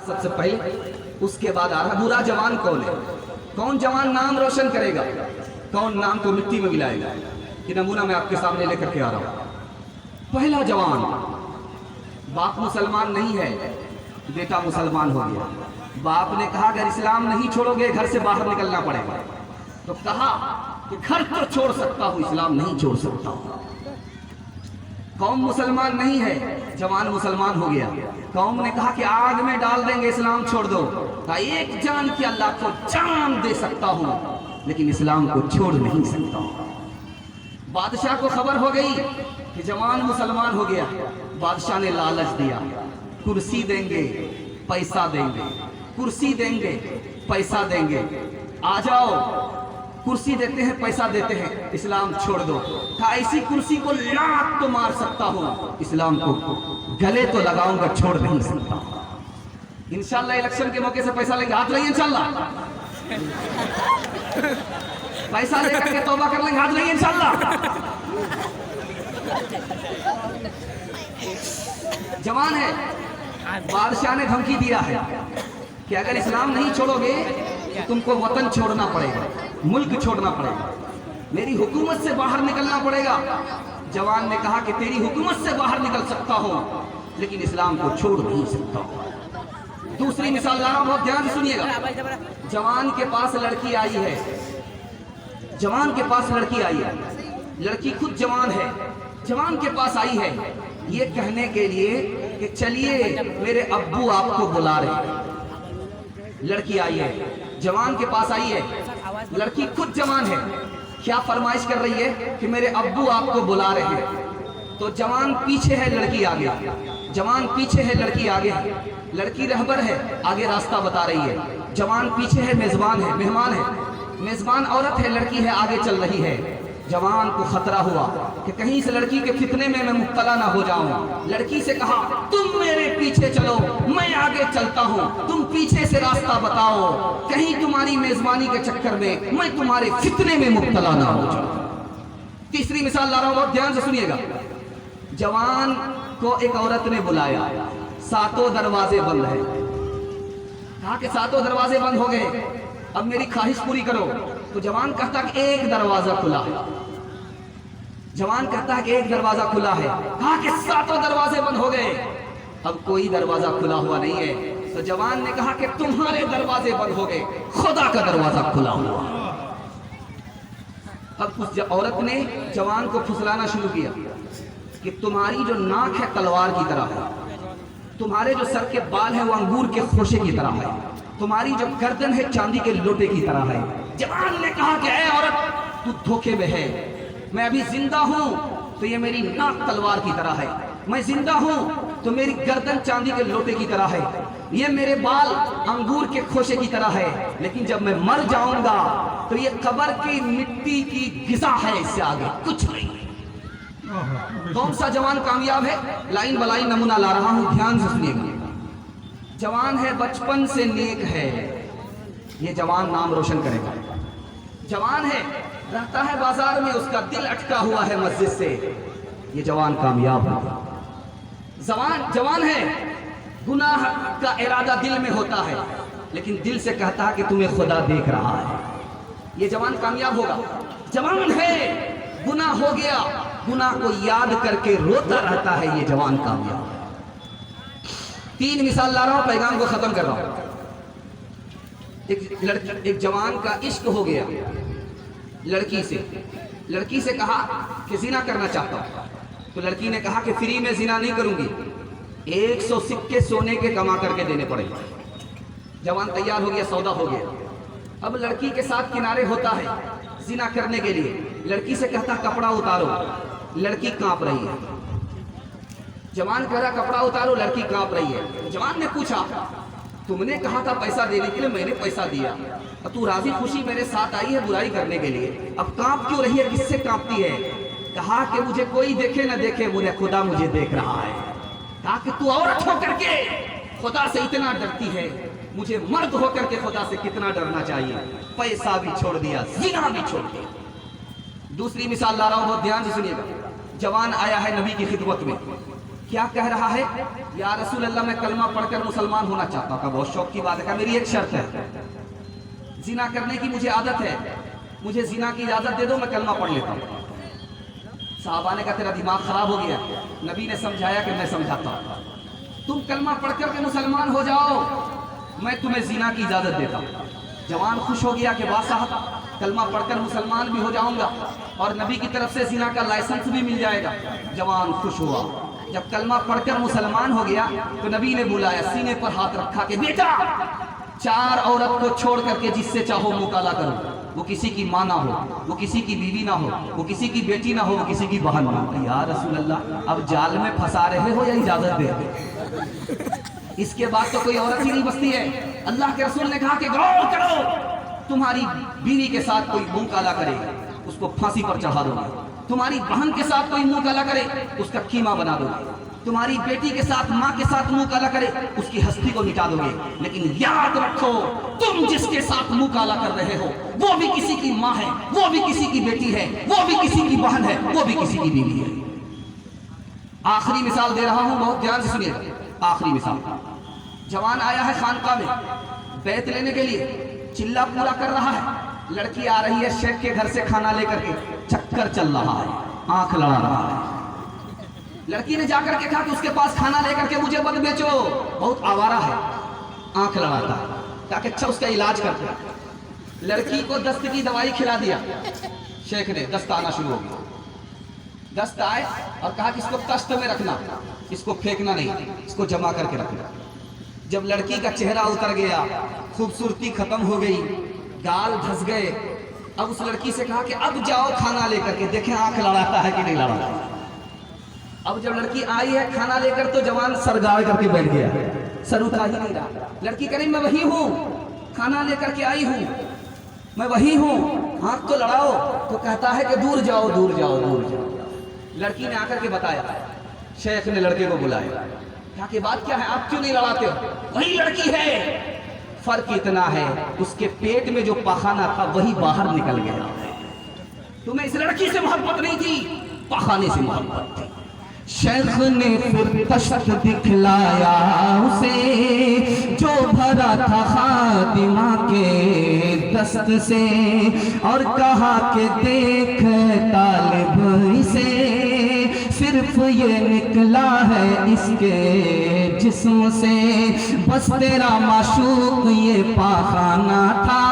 सबसे पहले, उसके बाद आ रहा बुरा जवान कौन है। कौन जवान नाम रोशन करेगा, कौन नाम को मिट्टी में मिलाएगा। ये नमूना मैं आपके सामने लेकर के आ रहा हूं। पहला जवान, बाप मुसलमान नहीं है, बेटा मुसलमान हो गया। बाप ने कहा अगर इस्लाम नहीं छोड़ोगे घर से बाहर निकलना पड़ेगा। तो कहा कि घर तो छोड़ सकता हूं, इस्लाम नहीं छोड़ सकता हूं। कौम मुसलमान नहीं है, जवान मुसलमान हो गया। कौम ने कहा कि आग में डाल देंगे, इस्लाम छोड़ दो। कहा एक जान की अल्लाह को जान दे सकता हूं, लेकिन इस्लाम को छोड़ नहीं सकता हूं। बादशाह को खबर हो गई कि जवान मुसलमान हो गया। बादशाह ने लालच दिया, कुर्सी देंगे, पैसा देंगे, कुर्सी देंगे, पैसा देंगे, आ जाओ, कुर्सी देते हैं, पैसा देते हैं, इस्लाम छोड़ दो। कहा ऐसी कुर्सी को लात तो मार सकता हूं, इस्लाम को गले तो लगाऊंगा, छोड़ नहीं सकता। इंशाल्लाह इलेक्शन के मौके से पैसा लेंगे, हाथ लगाइए इंशाल्लाह। पैसा लेकर के तौबा कर लेंगे, हाथ लगाइए इंशाल्लाह। जवान है, बादशाह ने धमकी दिया है कि अगर इस्लाम नहीं छोड़ोगे तो तुमको वतन छोड़ना पड़ेगा, मुल्क छोड़ना पड़ेगा, मेरी हुकूमत से बाहर निकलना पड़ेगा। जवान ने कहा कि तेरी हुकूमत से बाहर निकल सकता हूं, लेकिन इस्लाम को छोड़ नहीं सकता। दूसरी मिसाल ला रहा हूं, बहुत ध्यान से सुनिएगा। जवान के पास लड़की आई है, जवान के पास लड़की आई है, लड़की खुद जवान है, जवान के पास आई है ये कहने के लिए कि चलिए मेरे अब्बू आपको बुला रहे। लड़की आई है, जवान के पास आई है, लड़की खुद जवान है, क्या फरमाइश कर रही है कि मेरे अब्बू आपको बुला रहे हैं। तो जवान पीछे है, लड़की आगे, जवान पीछे है, लड़की आगे, लड़की रहबर है, आगे रास्ता बता रही है। जवान पीछे है, मेजबान है, मेहमान है, मेजबान औरत है, लड़की है आगे चल रही है। जवान को खतरा हुआ कि कहीं इस लड़की के फितने में मैं मुब्तला ना हो जाऊं। लड़की से कहा तुम मेरे पीछे चलो, मैं आगे चलता हूं, तुम पीछे से रास्ता बताओ, कहीं तुम्हारी मेजबानी के चक्कर में मैं तुम्हारे फितने में मुब्तला ना हो जाऊं। तीसरी मिसाल ला रहा हूं, बहुत ध्यान से सुनिएगा। जवान को एक औरत ने बुलाया, सातों दरवाजे बंद है। कहा कि सातों दरवाजे बंद हो गए, अब मेरी ख्वाहिश पूरी करो। तो जवान कहता कि एक दरवाजा खुला है, जवान कहता है कि एक दरवाजा खुला है। कहा कि सातों दरवाजे बंद हो गए, अब कोई दरवाजा खुला हुआ नहीं है। तो जवान ने कहा कि तुम्हारे दरवाजे बंद हो गए, खुदा का दरवाजा खुला हुआ। अब उस औरत ने जवान को फुसलाना शुरू किया कि तुम्हारी जो नाक है तलवार की तरह है, तुम्हारे जो सर के बाल है वो अंगूर के खोशे की तरह है, तुम्हारी जो गर्दन है चांदी के लोटे की तरह है। जवान ने कहा कि ऐ औरत तू धोखे में है, मैं अभी जिंदा हूं तो ये मेरी नाक तलवार की तरह है, मैं जिंदा हूं तो मेरी गर्दन चांदी के लोटे की तरह है, ये मेरे बाल अंगूर के खोशे की तरह है, लेकिन जब मैं मर जाऊंगा तो ये कब्र की मिट्टी की गिजा है, इससे आगे कुछ नहीं। कौन सा जवान कामयाब है? लाइन बलाइन नमूना ला रहा हूं, ध्यान से सुनिएगा। जवान है, बचपन से नेक है, ये जवान नाम रोशन करेगा। जवान है, रहता है बाजार में, उसका दिल अटका हुआ है मस्जिद से, ये जवान कामयाब होगा। जवान है, गुनाह का इरादा दिल में होता है, लेकिन दिल से कहता है कि तुम्हें खुदा देख रहा है, ये जवान कामयाब होगा। जवान है, गुनाह हो गया, गुनाह को याद करके रोता रहता है, ये जवान कामयाब। तीन मिसाल ला रहा हूं, पैगाम को खत्म कर रहा हूं। एक जवान का इश्क हो गया लड़की से कहा कि जिना करना चाहता हूं। तो लड़की ने कहा कि फ्री में जिना नहीं करूंगी, 100 सिक्के सोने के कमा करके देने पड़ेंगे। जवान तैयार हो गया, सौदा हो गया। अब लड़की के साथ किनारे होता है जिना करने के लिए, लड़की से कहता कपड़ा उतारो, लड़की कांप रही है। जवान कह रहा कपड़ा उतारो, लड़की कांप रही है। जवान ने पूछा तुमने कहा था पैसा देने के लिए, मैंने पैसा दिया, अब तू राजी खुशी मेरे साथ आई है बुराई करने के लिए, अब कांप क्यों रही है, किससे कांपती है? कहा कि मुझे कोई देखे न देखे, मुझे खुदा मुझे देख रहा है। कहा कि तू औरत होकर के खुदा से इतना डरती है, मुझे मर्द होकर के खुदा से कितना डरना चाहिए। पैसा भी छोड़ दिया, जिना भी छोड़ दिया। दूसरी मिसाल ला रहा हूं, बहुत ध्यान से सुनिएगा। जवान आया है नबी की खिदमत में क्या कह रहा है, या रसूल अल्लाह मैं कलमा पढ़कर मुसलमान होना चाहता हूँ। बहुत शौक की बात है, मेरी एक शर्त है, जिना करने की मुझे आदत है, मुझे जिना की इजाजत दे दो, मैं कलमा पढ़ लेता हूँ। साहबा ने कहा तेरा दिमाग खराब हो गया। नबी ने समझाया कि मैं समझाता हूँ, तुम कलमा पढ़कर के मुसलमान हो जाओ, मैं तुम्हें जिना की इजाजत देता हूँ। जवान खुश हो गया कि वाह साहब, कलमा पढ़कर मुसलमान भी हो जाऊंगा और नबी की तरफ से जिना का लाइसेंस भी मिल जाएगा। जवान खुश हुआ। जब कलमा पढ़कर मुसलमान हो गया तो नबी ने बुलाया, सीने पर हाथ रखा कि बेटा, 4 औरत को छोड़ करके जिससे चाहो मुकाला करो। वो किसी की माँ ना हो, वो किसी की बीवी ना हो, वो किसी की बेटी ना हो, वो किसी की बहन ना हो। या रसूल अल्लाह, अब जाल में फंसा रहे हो या इजाजत दे रहे? इसके बाद तो कोई औरत ही नहीं बचती है। अल्लाह के रसूल ने कहा कि गौर करो, तुम्हारी बीवी के साथ कोई मुंह काला करे उसको फांसी पर चढ़ा दोगे, तुम्हारी बहन के साथ कोई मुंह काला करे उसका कीमा बना दोगे, तुम्हारी बेटी के साथ, माँ के साथ मुंह काला करे उसकी हस्ती को मिटा दोगे। लेकिन याद रखो, तुम जिसके साथ मुंह काला कर रहे हो वो भी किसी की माँ है, वो भी किसी की बेटी है, वो भी किसी की बहन है, वो भी किसी की बीवी है। आखिरी मिसाल दे रहा हूं, बहुत ध्यान से सुनिए। आखिरी मिसाल, जवान आया है खानका में बैत लेने के लिए, चिल्ला पूरा कर रहा है। लड़की आ रही है शेख के घर से खाना लेकर के, चक्कर चल रहा है, आंख लड़ा रहा है। लड़की ने जाकर के कहा कि उसके पास खाना लेकर के मुझे मत बेचो, बहुत आवारा है, आंख लड़ाता है। कहा कि अच्छा उसका इलाज करते हैं। लड़की को दस्त की दवाई खिला दिया शेख ने, दस्त आना शुरू हो गया। दस्त आए और कहा कि इसको कष्ट में रखना, इसको फेंकना नहीं, इसको जमा करके रखना। जब लड़की का चेहरा उतर गया, खूबसूरती खत्म हो गई, गाल धस गए, अब उस लड़की से कहा कि अब जाओ खाना लेकर के, देखें आंख लड़ाता है कि नहीं लड़ाता। अब जब लड़की आई है खाना लेकर तो जवान सर गाड़ करके बैठ गया, सर उठा ही नहीं रहा। लड़की कह रही मैं वही हूँ, खाना लेकर के आई हूँ, मैं वही हूँ, आंख तो लड़ाओ। तो कहता है कि दूर जाओ, दूर जाओ, दूर जाओ। लड़की ने आकर के बताया, शेख ने लड़के को बुलाया, कहा कि बात क्या है, आप क्यों नहीं लड़ाते हो? वही लड़की है, फर्क इतना है उसके पेट में जो पखाना था वही बाहर निकल गया। तुम्हें इस लड़की से मोहब्बत नहीं थी, पखाने से मोहब्बत थी। शेख ने फिर तश्त दिखलाया उसे जो भरा था खातिमा के दस्त से, और कहा कि देख तालिब इसे, सिर्फ ये निकला है इसके जिस्म से, बस तेरा माशूक ये पाखाना था,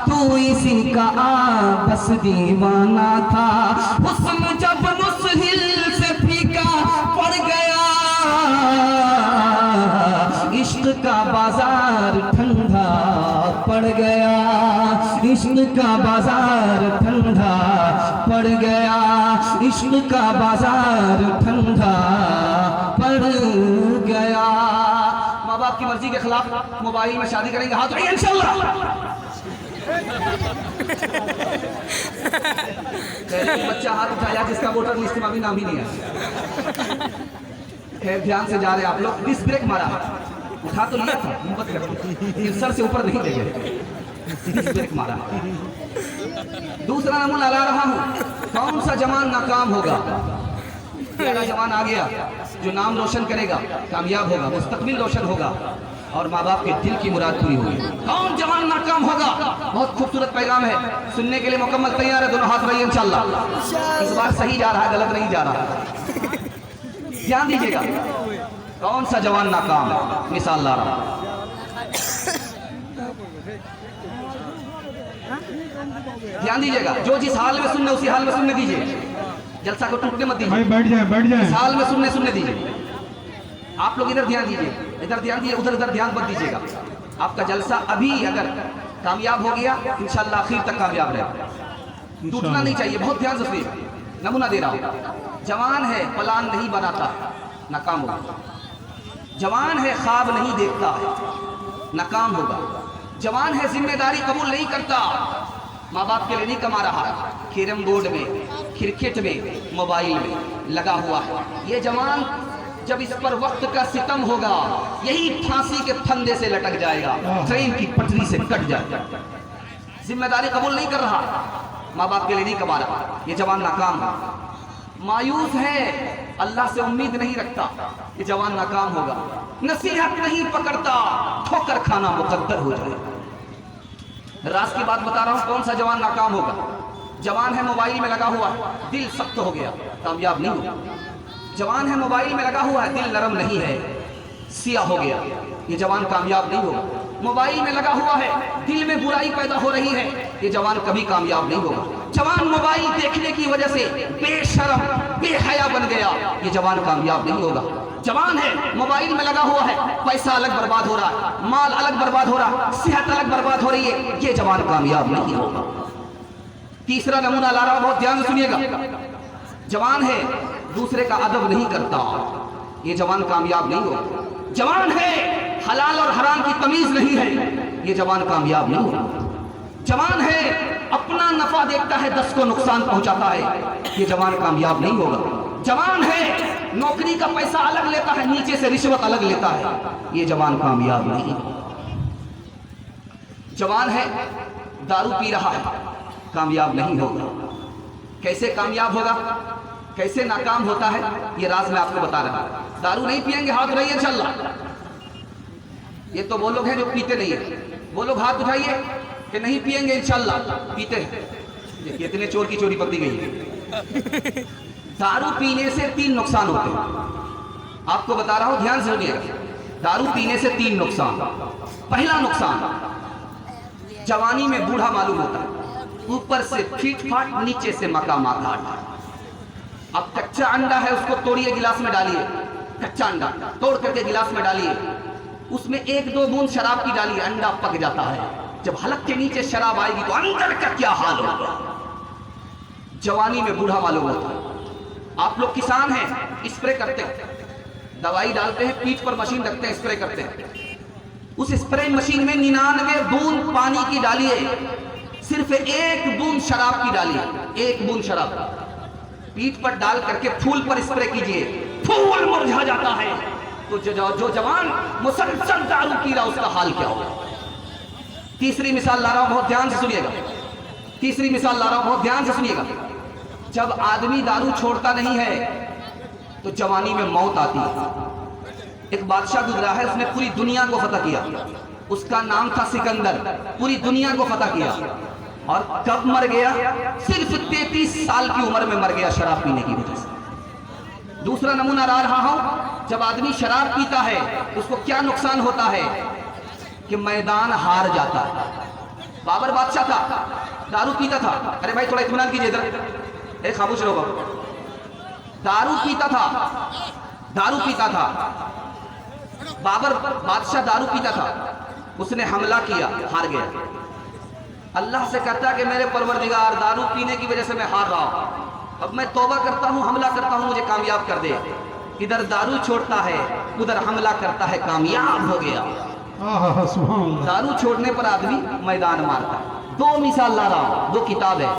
तू इसी का बस दीवाना था। हुस्न जब मुस्हिल से फीका पड़ गया, इश्क का बाजार ठंडा पड़ गया, इश्क का बाजार ठंडा पड़ गया, इश्क का बाजार ठंडा पड़ गया। माँ बाप की मर्जी के खिलाफ मोबाइल में शादी करेंगे, हाथ उठाइए इंशाल्लाह। बच्चा हाथ उठाया जिसका वोटर लिस्ट में अभी नाम ही नहीं है। खैर ध्यान से जा रहे आप लोग, डिस्क ब्रेक मारा, उठा तो लिया था, हिम्मत करके सर से ऊपर नहीं ले गए, डिस्क ब्रेक मारा। दूसरा नमूना ला रहा हूं, कौन सा जवान नाकाम होगा? पहला जवान आ गया जो नाम रोशन करेगा, कामयाब होगा, मुस्तकबिल रोशन होगा और माँ बाप के दिल की मुराद पूरी होगी। कौन जवान नाकाम होगा? बहुत खूबसूरत पैगाम है, सुनने के लिए मुकम्मल तैयार है? दोनों हाथ रहिए इंशाल्लाह। इस बार सही जा रहा है, गलत नहीं जा रहा। ध्यान दीजिएगा, कौन सा जवान नाकाम है? मिसाल ला रहा हूं, ध्यान दीजिएगा, जो जिस हाल में सुनने उसी हाल में सुनने दीजिए, जलसा को टूटने मत दीजिए, बैठ जाए, बैठ जाए। इस हाल में सुनने दीजिए। आप लोग इधर ध्यान दीजिए, इधर ध्यान दीजिए, उधर उधर ध्यान मत दीजिएगा। आपका जलसा अभी अगर कामयाब हो गया इंशाल्लाह आखिर तक कामयाब रहेगा, टूटना नहीं चाहिए। बहुत ध्यान से सुनिए, नमूना दे रहा हूं। जवान है, प्लान नहीं बनाता, नाकाम होगा। जवान है, ख्वाब नहीं देखता, नाकाम होगा। जवान है, जिम्मेदारी कबूल नहीं करता, माँ बाप के लिए नहीं कमा रहा, कैरम बोर्ड में, क्रिकेट में, मोबाइल में लगा हुआ है। ये जवान जब इस पर वक्त का सितम होगा, यही फांसी के फंदे से लटक जाएगा, ट्रेन की पटरी से कट जाएगा। जिम्मेदारी कबूल नहीं कर रहा, माँ बाप के लिए नहीं कमा रहा, ये जवान नाकाम है। मायूस है, अल्लाह से उम्मीद नहीं रखता, ये जवान नाकाम होगा। नसीहत नहीं पकड़ता, ठोकर खाना मुकद्दर हो जाएगा। राज की बात बता रहा हूं, कौन सा जवान नाकाम होगा? जवान है मोबाइल में लगा हुआ है, दिल सख्त हो गया, कामयाब नहीं होगा। जवान है मोबाइल में लगा हुआ है, दिल नरम नहीं है, सिया हो गया, ये जवान कामयाब नहीं होगा। मोबाइल में लगा हुआ है, दिल में बुराई पैदा हो रही है, ये जवान कभी कामयाब नहीं होगा। जवान मोबाइल देखने की वजह से बेशरम बेहया बन गया, ये जवान कामयाब नहीं होगा। जवान है, मोबाइल में लगा हुआ है, पैसा अलग बर्बाद हो रहा है, माल अलग बर्बाद हो रहा है, सेहत अलग बर्बाद हो रही है, ये जवान कामयाब नहीं होगा। तीसरा नमूना ला रहा हूं, बहुत ध्यान से सुनिएगा। जवान है, दूसरे का अदब नहीं करता, ये जवान कामयाब नहीं होगा। जवान है, हलाल और हराम की तमीज नहीं है, ये जवान कामयाब नहीं होगा। जवान है, अपना नफा देखता है, 10 को नुकसान पहुंचाता है, ये जवान कामयाब नहीं होगा। जवान है, नौकरी का पैसा अलग लेता है, नीचे से रिश्वत अलग लेता है, ये जवान कामयाब नहीं होगा। जवान है, दारू पी रहा है, कामयाब नहीं होगा। कैसे कामयाब होगा, कैसे नाकाम होता है, ये राज मैं आपको बता रहा हूं। दारू नहीं पिएंगे, हाथ उठाइए इंशाअल्लाह। ये तो वो लोग हैं जो पीते नहीं है, वो लोग हाथ उठाइए कि नहीं पिएंगे इंशाअल्लाह, पीते हैं। कितने चोर की चोरी पकड़ी गई है। दारू पीने से 3 नुकसान होते हैं, आपको बता रहा हूं, ध्यान से सुनिएगा। दारू पीने से 3 नुकसान। पहला नुकसान, जवानी में बूढ़ा मालूम होता है, ऊपर से फीट फाट, नीचे से मकामात हाट। अब कच्चा अंडा है, उसको तोड़िए, गिलास में डालिए, कच्चा अंडा तोड़ करके गिलास में डालिए, उसमें 1-2 बूंद शराब की डालिए, अंडा पक जाता है। जब हलक के नीचे शराब आएगी तो अंदर का क्या हाल होगा। जवानी में बूढ़ा मालूम होता है। आप लोग किसान हैं, स्प्रे करते हैं, दवाई डालते हैं, पीठ पर मशीन रखते हैं, स्प्रे करते हैं। उस स्प्रे मशीन में 99 बूंद पानी की डालिए, सिर्फ 1 बूंद शराब की डालिए, 1 बूंद शराब पीठ पर डाल करके फूल पर स्प्रे कीजिए, फूल मुरझा जाता है। तो जो जवान मुसलसल दारू पी रहा, उसका हाल क्या होगा। तीसरी मिसाल ला रहा हूं, बहुत ध्यान से सुनिएगा। तीसरी मिसाल ला रहा हूं, बहुत ध्यान से सुनिएगा। जब आदमी दारू छोड़ता नहीं है तो जवानी में मौत आती है। एक बादशाह गुजरा है, उसने पूरी दुनिया को फतह किया, उसका नाम था सिकंदर, पूरी दुनिया को फतह किया। और कब मर गया? सिर्फ 33 साल की उम्र में मर गया, शराब पीने की वजह से। दूसरा नमूना ला रहा हूं, जब आदमी शराब पीता है उसको क्या नुकसान होता है कि मैदान हार जाता है। बाबर बादशाह था, दारू पीता था। अरे भाई थोड़ा इत्मीनान कीजिए इधर, खामोश रहो बाबू। दारू पीता था, दारू पीता था, बाबर बादशाह दारू पीता था, उसने हमला किया, हार गया। अल्लाह से कहता है कि मेरे परवरदिगार, दारू पीने की वजह से मैं हार रहा हूं, अब मैं तौबा करता हूं, हमला करता हूं, मुझे कामयाब कर दे। इधर दारू छोड़ता है, उधर हमला करता है, कामयाब हो गया। दारू छोड़ने पर आदमी मैदान मारता है। 2 मिसाल ला रहा हूं, 2 किताब है।